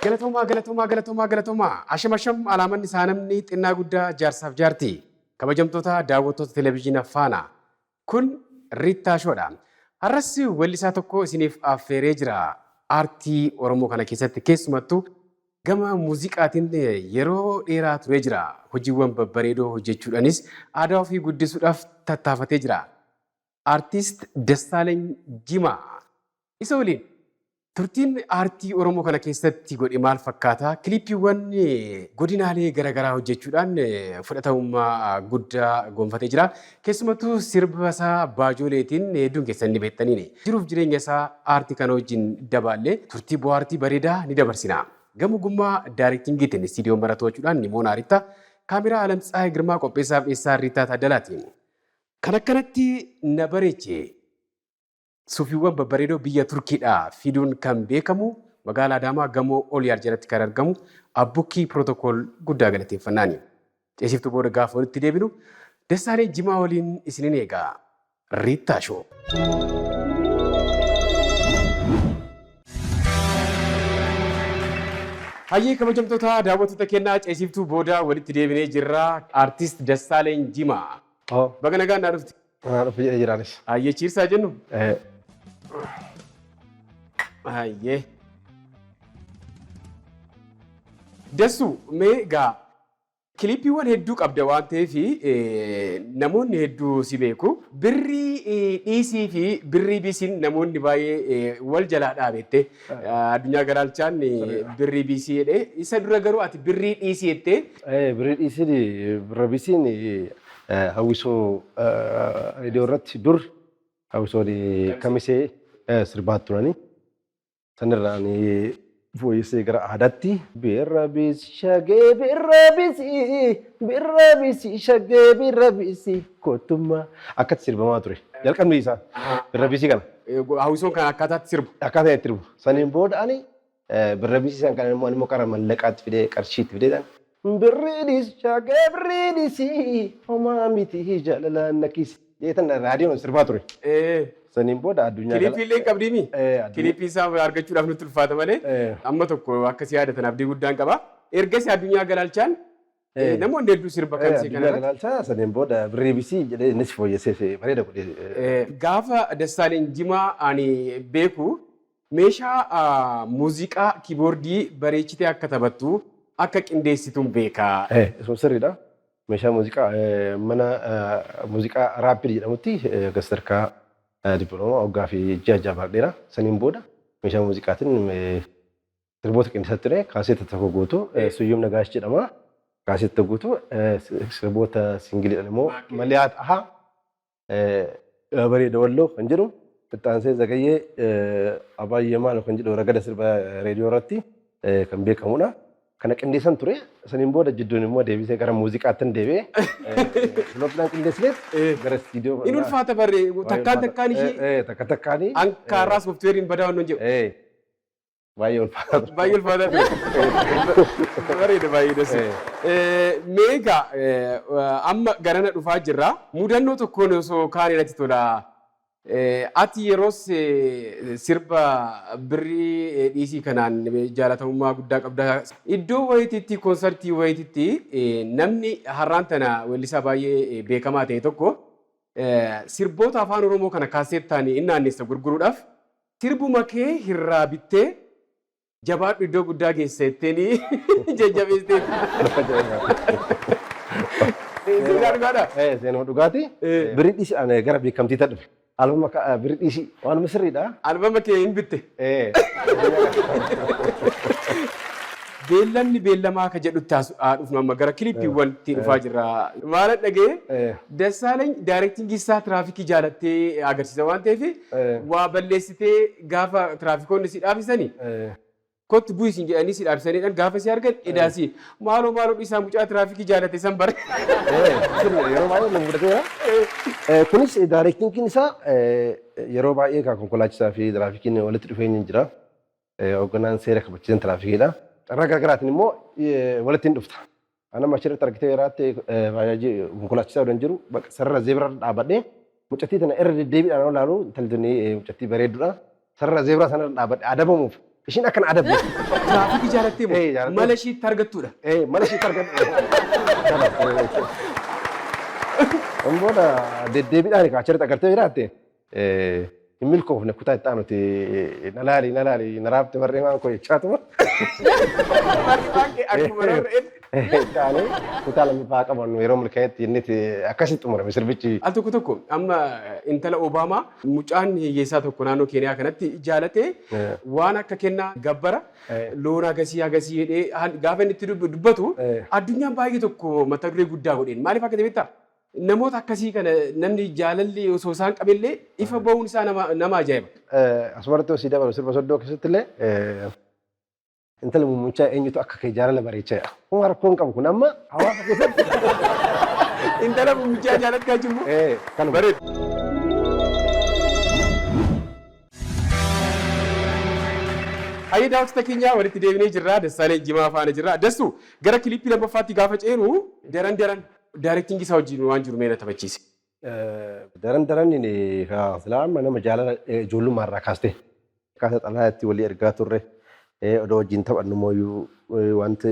Galatoomaa. Asham alaamanni isaa namni xinnaa guddaa jaarsaaf jaarti. Kabajamtoota daawwattoota televezyiinii Faanaa. Kun Riittaa Shoodha. Har'as weellisaa tokko isiniif affeeree jira. Aartii Oromoo kana keessatti keessumattuu gama muuziqaatiin yeroo dheeraa turee jira. Hojiiwwan babbareedoo hojjechuudhaanis aadaa ofii guddisuudhaaf tattaafatee jira. Aartiist Dassaaleny Jimaa. Isa waliin turtiin aartii Oromoo kana keessatti godhe maal fakkaata? Kiliippiiwwan godinaalee garaagaraa hojjechuudhaan fudhatamummaa guddaa gonfatee jira. Keessumattuu sirba isaa Baajooleetiin hedduun keessan ni beektaniini. Jiruuf jireenya isaa aartii kana wajjin dabaallee turtii bohaartii bareedaa ni dabarsina. Gama ogummaa daayirektingiitiin istiidiyoo maratochuudhaan Nimoona Riittaa kaameraa Alamtsaayii Girmaa qopheessaaf dhiyeessaa Riittaa Taaddalaatiin. Kan akkanatti na bareechee suufiiwwan babbareedoo biyya Turkiidhaa fiduun kan beekamu magaalaa Adaamaa gamoo Oliyaar jalatti kan argamu Abbukkii Pirootokool guddaa galateeffannaani. Ceesiftuu booda gaafa walitti deebinu Dassaaleny Jimaa waliin isinin eegaa. Riittaa Shoo. Hayyee kabajamtoota daawwattoota kennaa ceesiftuu booda walitti deebinee jirra. Aartiist Dassaaleny Jimaa. Baga nagaan naa dhufte. Naa dhufe jedhee jiraanis. Hayyee ciirsaa jennu. Hayyee. Dassu mee gaa kiliippiiwwan hedduu qabda waan ta'eef namoonni hedduu si beeku. Birrii dhiisii fi birrii biisiin namoonni baay'ee wal jalaa dhaabette. Addunyaa Galaalchaan birrii biisii jedhee isa dura garuu ati birrii dhiisii jettee. Birrii dhiisiin birra biisiin hawwisoo reediyoo irratti dur hawwisoon kamisee sirbaa turani. Sanirraan fooyyessee gara aadaatti birra biisi shagee birra biisi shagee birra biisi kootummaa akkatti sirbamaa ture. Jalqabni isaa birra biisii kana. Hawwisoon kan akkaataatti sirbu. Akkaataa itti sirbu. Saniin booda ani birra biisii san kan immoo qara mallaqaatti fidee qarshiitti fidee birriidis shagee birriidis homaa miti jaalalaan nakisi. Jeetan raadiyoon sirbaa ture. Saniin booda addunyaa Kiliippii illee qabdiimi. Kiliippii isaa argachuudhaaf nutti ulfaata malee amma tokko akkasii yaadatan abdii guddaan qaba. Ergasii addunyaa Galaalchaan namoonni hedduu sirba kan isii kana. Addunyaa Galaalchaa saniin booda birrii biisii jedhee innis fooyyessee bareeda godhee. Gaafa Dassaaleny Jimaa ani beeku meeshaa muuziqaa kiiboordii bareechitee akka taphattu akka qindeessituun beekaa. Sun sirriidha. Meeshaa muuziqaa mana muuziqaa raappii jedhamutti gastarkaa dippiloomaa waggaa fi ji'a ja'a baradheera. Saniin booda meeshaa muuziqaatiin sirboota qindeessaa ture. Kaaseetta tokko guutuu Suyyum Nagaash jedhama. Kaaseetta guutuu sirboota singiliidhaan immoo Maliyaa Xahaa bareeda walloo kan jedhu Fixaansee Zagayyee Abaayyee Maal kan jedhu ragada sirba reediyoo irratti kan beekamudha. Kana qindeessan ture. Saniin booda jidduun immoo deebisee gara muuziqaatti deebi'ee filoopinaan qindeessineet gara istiidiyoo. Inni ulfaata barree takkaan ishii. Takkaan. Ankaarraa sooftiweeriin badaa waan jedhu. Baay'ee ulfaata. Baay'ee ulfaata. Bareeda baay'ee dasi. Meegaa amma garana dhufaa jirra. Mudannoo tokkoon osoo kaan irratti tola. Ati yeroos sirba birrii dhiisii kanaan jaalatamummaa guddaa qabda. Iddoo wayitiitti koonsartii wayitiitti namni har'aan tana weellisaa baay'ee beekamaa ta'e tokko sirboota afaan Oromoo kana kaaseettaan inni naanneessa gurguruudhaaf sirbuma kee irraa bittee jabaadhu iddoo guddaa geessa jetteeni jajjabeessitee. Seenaa dhugaadha. Seenaa dhugaati. Birrii dhiisiidhaan gara beekamtiitti dhufe. Albama birrii dhiisii waanuma sirriidha. Albama kee hin bitte. Beellanni beellamaa ka jedhutti dhufnu amma gara kiliippiiwwan itti dhufaa jirra. Maal dhagee Dassaaleny daayirektingii isaa tiraafikii jaalattee agarsiisa waan ta'eef waa balleessitee gaafa tiraafikoonni si dhaabsisanii kottu bu'isin jedhanii si dhaabsisaniidhaan gaafa si argan edaasii maaloo dhiisaa mucaa tiraafikii jaalatte san bare. Yeroo baay'ee nu mudateera. Kunis daayirektingiin isaa yeroo baay'ee kan konkolaachisaa fi tiraafikiin walitti dhufeenya jira. Hoogganaan seera kabachiisan tiraafikiidha. Carraa garaagaraatiin immoo walitti hin dhufta. Anama achirratti argitee yeraatte baay'ee konkolaachisaa waliin jiru sarara zeebira dhaabadhee mucattii tana irra deddeebiidhaan ilaalu intalli mucattii bareedduudha. Sarara zeebira sana dhaabadhee adabamuuf Ishiin akkana adabde. Tiraafikii jaalattee moo mala ishiitti argattuudha? Mala ishiitti argattu. Booda deddeebiidhaan achirratti agartee jiraatte hin milkoofne kutaa itti aanuti na laali na raabte barreemaan koo jechaatuma. Taanee kutaa lammaffaa qabannu yeroo milkaa'etti inni akkasitti xumurame sirbichi. Al tokko amma intala Obaamaa mucaan hiyyeessaa tokko naannoo Keeniyaa kanatti jaalatee waan akka kennaa gabbara loon agasii jedhee gaafa inni itti dubbatu addunyaan baay'ee tokko mata duree guddaa godheen maaliif akka ta'e namoota akkasii kana namni jaalalli osoo isaan qabellee ifa ba'uun isaa nama ajaa'iba. Asumarratti osii dabalu sirba soddoo keessatti illee intala muummuchaa eenyutu akka kee jaalala bareechaa jedha. Kuma rakkoon qabu kun amma hawaasa keessatti. Intala muummuchaa jaalattaa jiru. Kan bareedu. Hayya daawwattoota keenyaa walitti deebinee jirra. Dassaalee Jimaa faana jirra. Dassu gara kiliippii lammaffaatti gaafa ceenu daran daayirektiingii isaa wajjin waan jiru meena taphachiise. Daran silaama nama jaalala ijoollummaa irraa kaaste. Akkaataa xalayaatti walii ergaa turre. Odoo wajjin taphannu mooyyuu wanti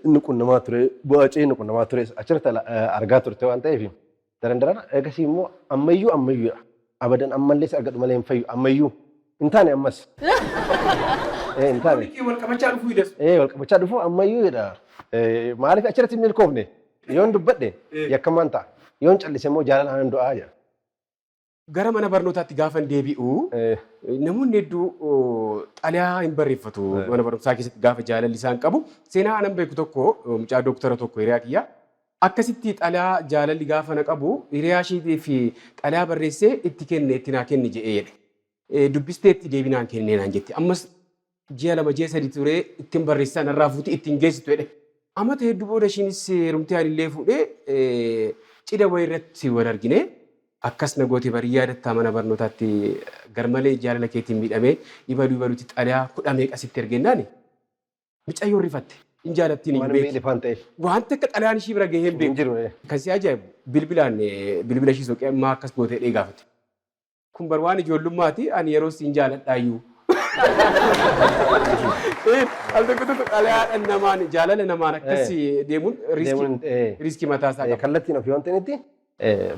inni qunnamaa ture bu'aacee inni qunnamaa ture achirratti argaa turte waan ta'eef daran eegasii immoo ammayyuu abadan ammallee argadhu malee hin fayyu ammayyuu hin taane ammas. Hin taane. Wal qabachaa dhufuu hidhas. Wal qabachaa dhufuu ammayyuu jedha. Maaliif achirratti hin milkoofne yoon dubbadhe yakkamaan ta'a yoon callise immoo jaalala hanan du'aa jedha. Gara mana barnootaatti gaafa deebi'u namoonni hedduu xalayaa hin barreeffatu mana barumsaa keessatti gaafa jaalalli isaan qabu seenaa anan beeku tokko mucaa dooktara tokko hiriyaa kiyya akkasitti xalayaa jaalalli gaafa na qabu hiriyaa isheetii fi xalayaa barreessee itti kenne itti naa kenni jedhee jedhe dubbistee itti deebinaan kennee naan jetti ammas ji'a 2 ji'a 3 ture ittiin barreessaa narraa fuuti ittiin geessitu jedhe amata hedduu booda ishiinis heerumtee anillee fuudhee cidha wayii irratti wal argine. Akkas nagooti barii yaadattaa mana barnootaatti garmalee jaalala keetiin miidhamee ibaluutti xalayaa 10 meeqasitti ergennaani mucayyoo rifatte hin jaalattiin hin beeku wanta akka xalayaan ishii bira gahee hin beeku kan si ajaa'ibu bilbila ishii soqee ammaa akkas gootee dhee gaafate kun bar waan ijoollummaati ani yeroo siin jaaladhaayyuu. Al tokko xalayaadhaan namaan jaalala namaan akkas deemuun riiskii mataasaa qaba. Kallattiin ofii waan ta'initti.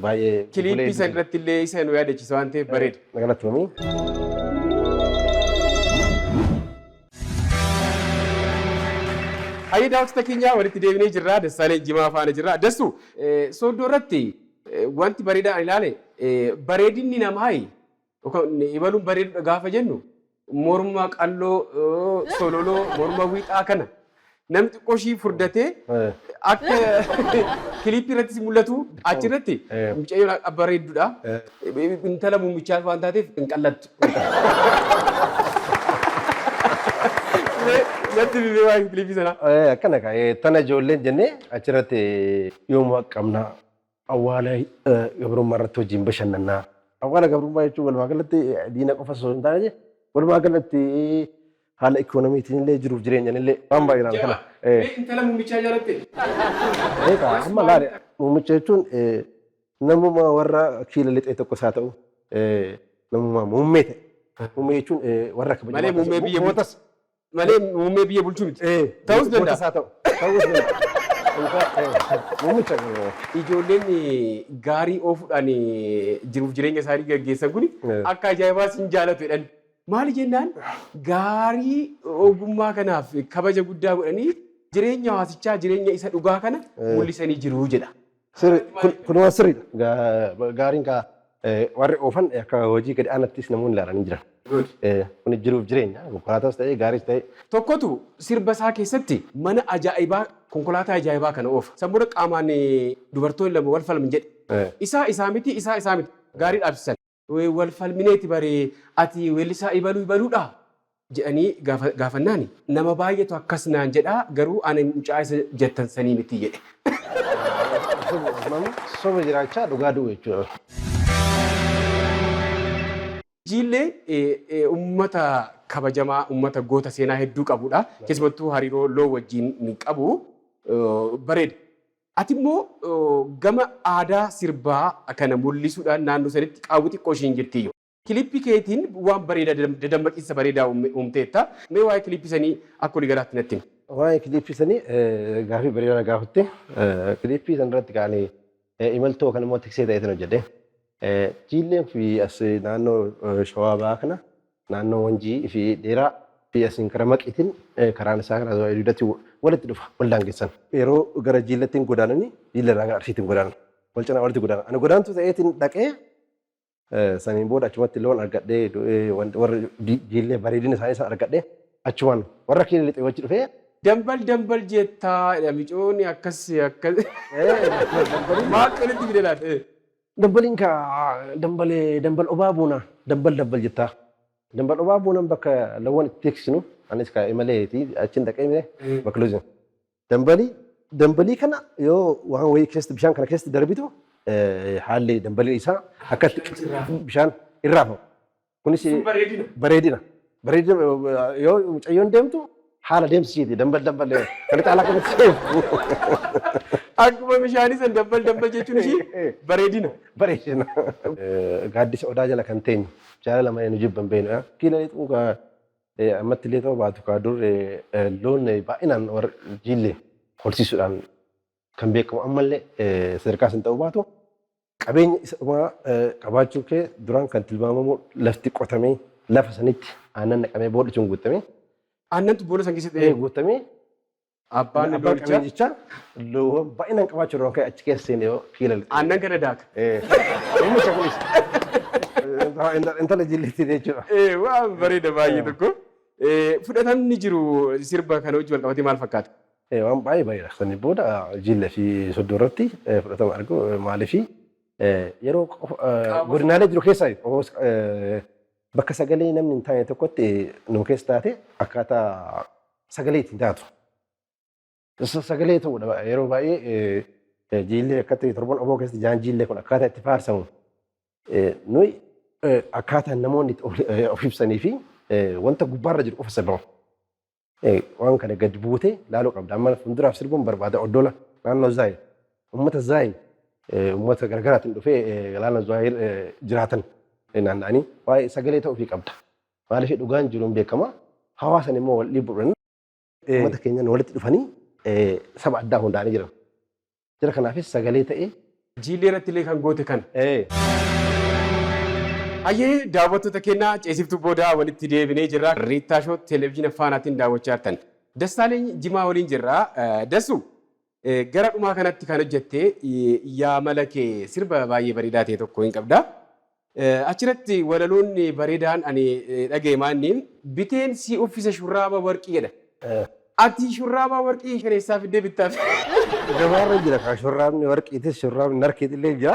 Baay'ee kiliippii isa irratti illee isa nu yaadachiisa waan ta'eef bareeda. Galatoomi. Hayya daawwattoota keenyaa walitti deebinee jirra. Dassaalee Jimaa faana jirra. Dassu Sooddoo irratti wanti bareedaan ilaale bareedinni namaa ibaluun bareedudha gaafa jennu morma qalloo sololoo morma wiixaa kana. Namni xiqqoo ishii furdatee akka kiliippii irratti mul'atu achirratti mucayyoon bareedduudha. Intala muummichaas waan taateef hin qallattu. Natti bibee waan kiliippii sanaa. Akkana tana ijoolleen jennee achirratti yooma qabna awwaala gabrummaa irratti wajjin bashannannaa. Awwaala gabrummaa jechuun walumaa galatti diina qofa osoo hin taane walumaa galatti haala ikoonomiitiin illee jiruuf jireenyaan illee waan baay'inaan kana. Intala muummichaa jaalatte. Amma laale muummicha jechuun namuma warra kiila lixee tokkos haa ta'u namuma muummee ta'e. Muummee jechuun warra kabajamaa. Malee muummee biyya bulchuu. Malee muummee biyya bulchuu miti. Ta'us danda'a. Haa ta'u. Ta'us danda'a. Muummicha. Ijoolleen gaarii oofuudhaan jiruuf jireenya isaanii gaggeessan kun akka ajaa'ibaas hin jaalatu jedhan. Maali jennaan gaarii ogummaa kanaaf kabaja guddaa godhanii jireenya hawaasichaa jireenya isa dhugaa kana mul'isanii jiru jedha. Kun waan sirriidha. Gaariin warri oofan akka hojii gadi aanattis namoonni ilaalanii jiran. Kun jiruuf jireenya konkolaataas ta'ee gaariis ta'ee. Tokkotu sirba isaa keessatti mana ajaa'ibaa konkolaataa ajaa'ibaa kana oofa. Sammuu qaamaan dubartoonni lama wal falman jedhe. Isaa miti gaarii dhaabsisan. Wal falmineeti baree ati weellisaa ibaluudha jedhanii gaafannaan nama baay'eetu akkas naan jedhaa garuu ani mucaa isa jettan sanii miti jedhe. Soba jiraachaa dhugaa du'u jechuudha. Jiillee uummata kabajamaa uummata goota seenaa hedduu qabudha. Keessumattuu hariiroo loo wajjin qabu bareeda. Ati immoo gama aadaa sirbaa kana mul'isuudhaan naannoo sanitti qaawwi xiqqoo ishiin jirtiyyo. Kilippii keetiin waan bareedaa dadammaqiinsa bareedaa uumteetta. Mee waa'ee kilippii sanii akka walii galaatti natti himi. Waa'ee kilippii sanii gaafii bareedaa gaafatte kilippii san irratti kaanii imaltoo kan immoo tiksee ta'eetiin hojjedhe. Jiilleen fi as naannoo Shawaa Bahaa kana naannoo Wanjii fi Dheeraa fi asiin karaa Maqiitiin karaan isaa kana duudatti walitti dhufa wal daangessan. Yeroo gara jiillattiin godaananii jiilla irraa gara Arsiitiin godaanan wal cinaa walitti godaanan. Ani godaantuu ta'eetiin dhaqee saniin booda achumatti loon argadhee warra jiillee bareedina isaanii argadhee achumaan warra keenya lixee wajji dhufee. Dambal jettaa micooni akkas maal qolitti fide laata? Dambaliin ka dambal obaa buuna dambal jettaa. Dambal obaa buunan bakka lawwan itti teeksisnu anis ka imaleeti achiin dhaqee bakka loojin. Dambalii kana yoo waan wayii keessatti bishaan kana keessatti darbitu haalli dambalii isaa akkatti bishaan irraafamu. Kunis bareedina. Yoo mucayyoon deemtu haala deemsisiiti dambal kan caalaa kanatti seefu. Akkuma bishaanii san dambal jechuun ishii bareedina. Gaaddisa odaa jala kan teenyu jaalala malee nu jibban beenu. Kiila lixuun ammatti illee ta'uu baatu kaa dur loon baay'inaan warra jiillee horsiisuudhaan kan beekamu ammallee sadarkaa san ta'uu baatu qabeenya isaa qabaachuu kee duraan kan tilmaamamu lafti qotamee lafa sanitti aannan naqamee booddachuun guutamee. Aannantu booda san keessatti guutamee abbaan qabeenyichaa loowwan baay'inaan qabaachuu irraa kan achi keessa seenee kiila lixu. Aannan kana daaka. Oomisha kunis intala jiilleetti jechuudha. Waan bareeda baay'ee tokko. Fudhatamni jiru sirba kana wajjin wal qabatee maal fakkaata? Waan baay'ee baay'eedha. Sani booda jiillee fi soddoo irratti fudhatama argu maaliif yeroo godinaalee jiru keessaa bakka sagalee namni hin taane tokkotti nu keessa taate akkaataa sagalee ittiin taatu. Sagalee ta'uudha yeroo baay'ee jiillee akkatti torban oboo keessatti jaan jiillee kun akkaataa itti faarsamu nuyi akkaataa namoonni of ibsanii fi wanta gubbaarra jiru qofa sirbamu. Waan kana gadi buutee laaluu qabda. Amma fuulduraaf sirbuun barbaada oddola naannoo Zaayir. Uummata Zaayir uummata garaagaraatiin dhufee naannoo Zaayir jiraatan naanna'anii waa'ee sagalee ta'uu fi qabda. Maaliif dhugaan jiruun beekama. Hawaasan immoo wal dhiibuudhaan uummata keenyan walitti dhufanii saba addaa hundaa'anii jiran. Jira kanaafis sagalee ta'ee. Jiillee irratti illee kan goote kan. Hayyee daawwattoota keenyaa ceesiftuu booda walitti deebinee jirra. Riittaa Shoo televezyiina Faanaatiin daawwachaa jirtan. Dassaaleny Jimaa waliin jirra. Dassu gara dhumaa kanatti kan hojjettee yaamala kee sirba baay'ee bareedaa ta'e tokko hin qabda. Achirratti walaloonni bareedaan ani dhaga'e maanniin biteen si uffisa shurraaba warqii jedha. Ati shurraaba warqii shaneessaa fiddee bittaaf. Gabaarra jira kaa shurraabni warqiitis shurraabni narkiit illee jira.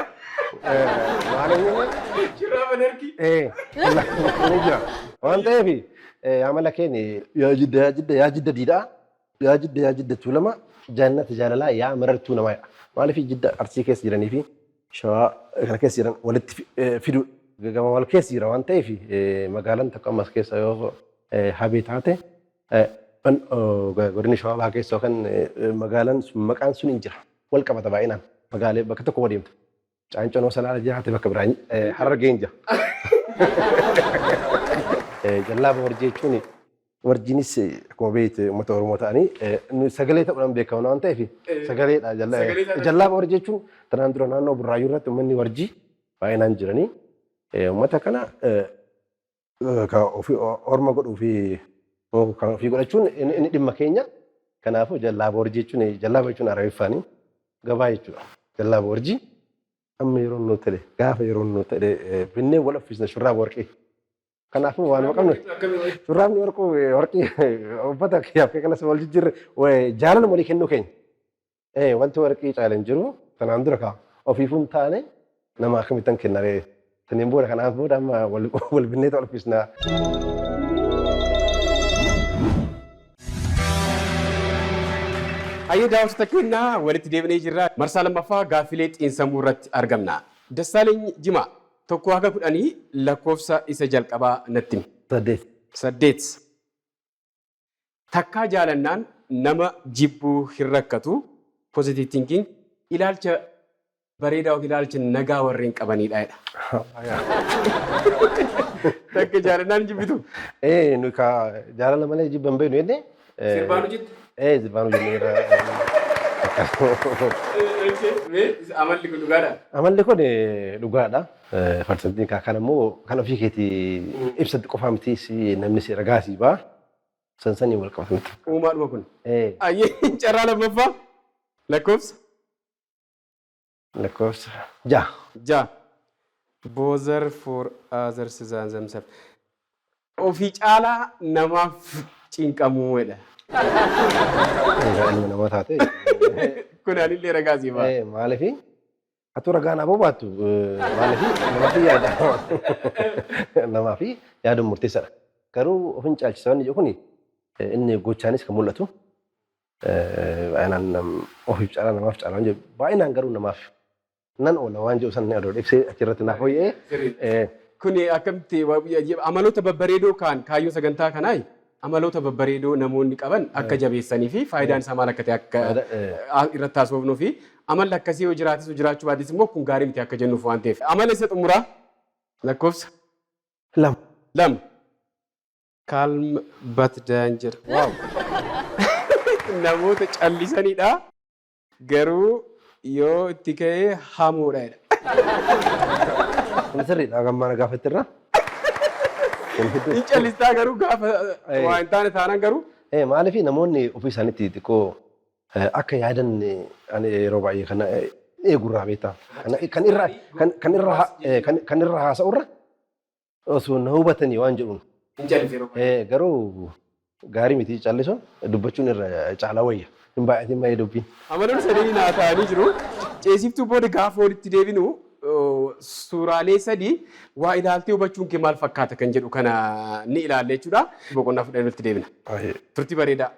Shurraaba narkii. Ni jira. Waan ta'eef yaamala keenya yaa jidda diidhaa yaa jidda tuulama jaannata jaalalaa yaa marartuu namaadha. Maaliif jidda arsii keessa jiranii fi shawaa kana keessa jiran walitti fidu gama wal keessa jira waan ta'eef magaalaan tokko ammas keessa yoo habee taate godinni shawaa bahaa keessa yookaan magaalaan maqaan sun hin jira wal qabata baay'inaan magaalee bakka tokko wadeemta. Caanconoo salaala jiraate bakka biraan Harargeen jira. Jallaaba warjii jechuun warjiinis akkuma beekte uummata Oromoo ta'anii sagalee ta'uudhaan beekamu waan ta'eef sagaleedha. Jallaaba warjii jechuun tanaan dura naannoo Burraayyuu irratti uummanni warjii baay'inaan jiranii uummata kana orma godhuu fi kan ofii godhachuun inni dhimma keenya. Kanaafuu jallaaba warjii jechuun Arabiiffaanii gabaa jechuudha. Jallaaba warjii amma yeroo nu ta'e gaafa yeroo nu ta'e binnee wal uffisna shurraaba warqii. Kanaafuu waan qabnu shurraabni warqii uffata kiyyaaf kanas wal jijjiirre jaalala walii kennuu keenya. Wanti warqii caalan jiru kanaan dura kaa ofiifuun taane nama akkamittan kennaree saniin booda kanaaf booda amma wal binnee ta'u uffisna. Hayyee daawwattoota keenyaa walitti deebinee jirra. Marsaa lammaffaa gaaffilee xiinsammuu irratti argamna. Dassaaleny Jimaa tokko haga 10 lakkoofsa isa jalqabaa natti himi. 8. Takkaa jaalannaan nama jibbuu hin rakkatu. Positive thinking ilaalcha bareedaa yookiin ilaalcha nagaa warreen qabanidha. Takka jaalallaan jibbitu. Nu ka jaalala malee jibban beenu jenne. Sirbaanu jitte. Sirbaanu jenneera. Amalli kun dhugaadha. Amalli kun dhugaadha. Farsantiin kan immoo kan ofii keetii ibsatti qofaa miti namni si ragaasii ba'a. Sansanii wal qabatanitti. Uumaadhuma kun. Ayyee carraa lammaffaa lakkoofsa. Lakkoofsa ja'a. Ja'a. Bother for others than themselves. Ofii caalaa namaaf cinqamuudha. Ilma namaa taate. Kun anillee ragaasii ba'a. Maaliifi? Atu ragaan aboo baattu maaliifi namaafi yaada. Namaafi yaaduun murteessaadha. Garuu ofin caalchisan ijoo kuni inni gochaanis kan mul'atu. Baay'inaan ofiif caalaa namaaf caalaa waan jedhu baay'inaan garuu namaaf nan oola waan jedhu san adoo ibsee achirratti naaf hoyyee. Kuni akkamitti amaloota babbareedoo kaan kaayyoo sagantaa kanaa amaloota babbareedoo namoonni qaban akka jabeessanii fi faayidaan isaa maal akka ta'e akka irratti haasofnuu fi amalli akkasii yoo jiraatis yoo jiraachuu baatis immoo kun gaarii miti akka jennuuf waan ta'eef. Amala isa xumuraa lakkoofsa. Lama. Lama. Calm but danger. Waaw. Namoota callisanidha. Garuu yoo itti ka'ee hamuudha. Kun sirriidha gammaa na gaafattirra. Ni callistaa garuu gaafa waa hin taane taanaan garuu. Maaliif namoonni ofii isaaniitti xiqqoo akka yaadan yeroo baay'ee kana eegurraa beektaa. Kan irra haasa'urra osoo na hubatanii waan jedhuun. Garuu gaarii miti callisuun dubbachuun irra caalaa wayya. Hin baay'atiin baay'ee dubbiin. Amaloonni sadii naa ta'anii jiru. Ceesiftuu booda gaafa walitti deebinu suuraalee sadii waa ilaaltee hubachuun kee maal fakkaata kan jedhu kana ni ilaalla jechuudha. Boqonnaa fudhanii walitti deebina. Turtii bareedaa.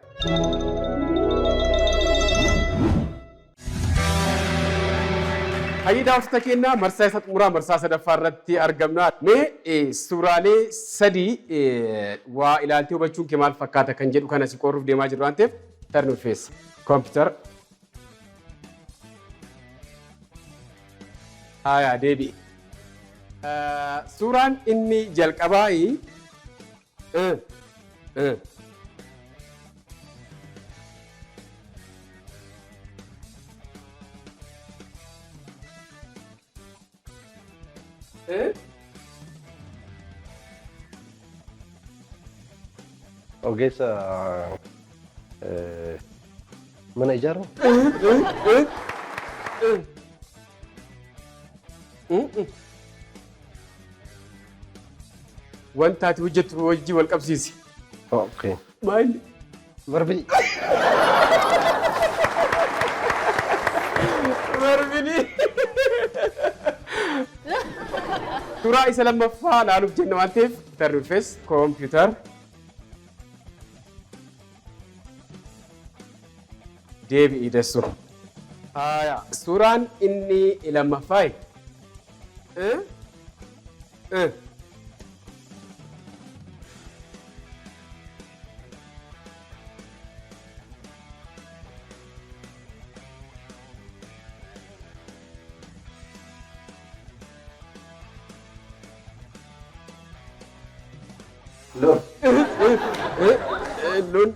Hayyii daawwattoota keenyaa marsaa isa xumuraa marsaa sadaffaa irratti argamna. Mee suuraalee sadii waa ilaaltee hubachuun kee maal fakkaata kan jedhu kana si qoruuf deemaa jirru waan ta'eef turn on face computer. Haya deebi. Suuraan inni jalqabaa Ogeessa mana ijaaru. Wanta ati hojjettu wajjin wal qabsiisi. Okay. Maali? Barbini. Barbini. Suuraa isa lammaffaa ilaaluuf jenna waan ta'eef turn on face computer. Deebi'ii dessu. Haya. Suuraan inni lammaffaa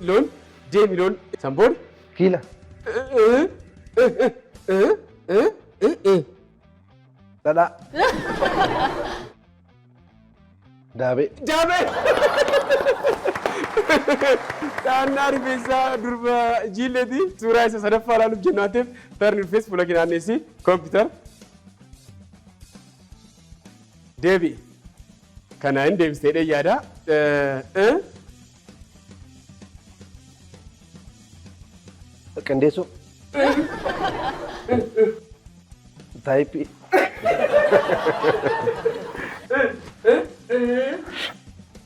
Loon deemi loon sanboon Kiila. Dhadhaa. Daabee. Daabee. Dhaannaa rifeensaa durba jiilleeti. Suuraa isa sadaffaa ilaaluuf jennu waan ta'eef turn on face fuula keenyaanneessi computer. Deebi. Kana hin deebistee yaada. Qindeessoo. Taayipii.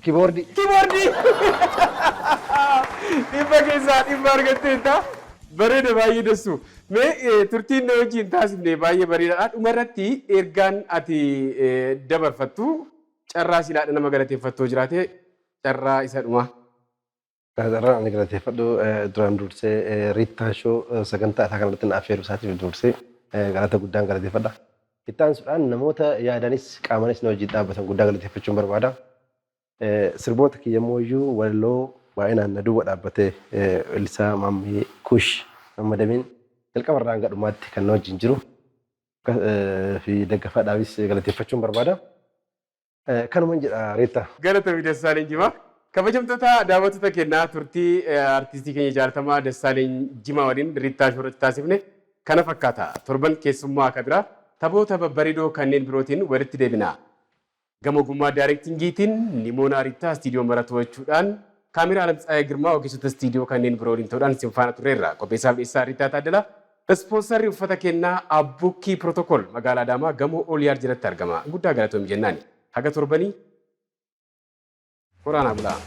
Kiboordii. Kiboordii. Dhibba keessaa dhibba argatteetta. Bareeda baay'ee dessu. Mee turtiin na wajjin taasifne baay'ee bareedaadha. Dhuma irratti ergaan ati dabarfattu carraa silaadha nama galateeffattoo jiraate carraa isa dhuma. Carraa ani galateeffadhu duraan dursee Riittaa Shoo sagantaa isaa kanarratti na affeeruu isaatiif dursee galata guddaan galateeffadha. Itti aansuudhaan namoota yaadanis qaamanis na wajjin dhaabbatan guddaa galateeffachuun barbaada. sirboota kiyyammoo iyyuu waloo baay'inaan na duuba dhaabbatee Weellisaa Maammee Kuush Mammadamin jalqaba irraa hanga dhumaatti kan na wajjin jiru fi daggafaadhaafis galateeffachuun barbaada. Kanuman jedha Reetta. Galatoomii Dassaaleny Jimaa. Kabajamtoota daawwattoota keenyaa turtii artistii keenya jaallatamaa Dassaaleny Jimaa waliin Riittaa Shoo irratti taasifne kana fakkaata. Torban keessummaa akka biraa taphoota babbareedoo kanneen birootiin walitti deebina. Gama ogummaa daayirektingiitiin Nimoonaa Riittaa istiidiyoo mara to'achuudhaan kaameraa Alamtsaayee Girmaa ogeessota istiidiyoo kanneen biroo waliin ta'uudhaan isin faana turreerra. Qopheessaaf dhiyeessaa Riittaa Taaddalaa. Ispoonsarri uffata keenyaa Abbukkii Pirootokool magaalaa Adaamaa gamoo Ooliyaar jalatti argama. Guddaa galatoomii jennaani. Haga torbanii waraanaa bulaa.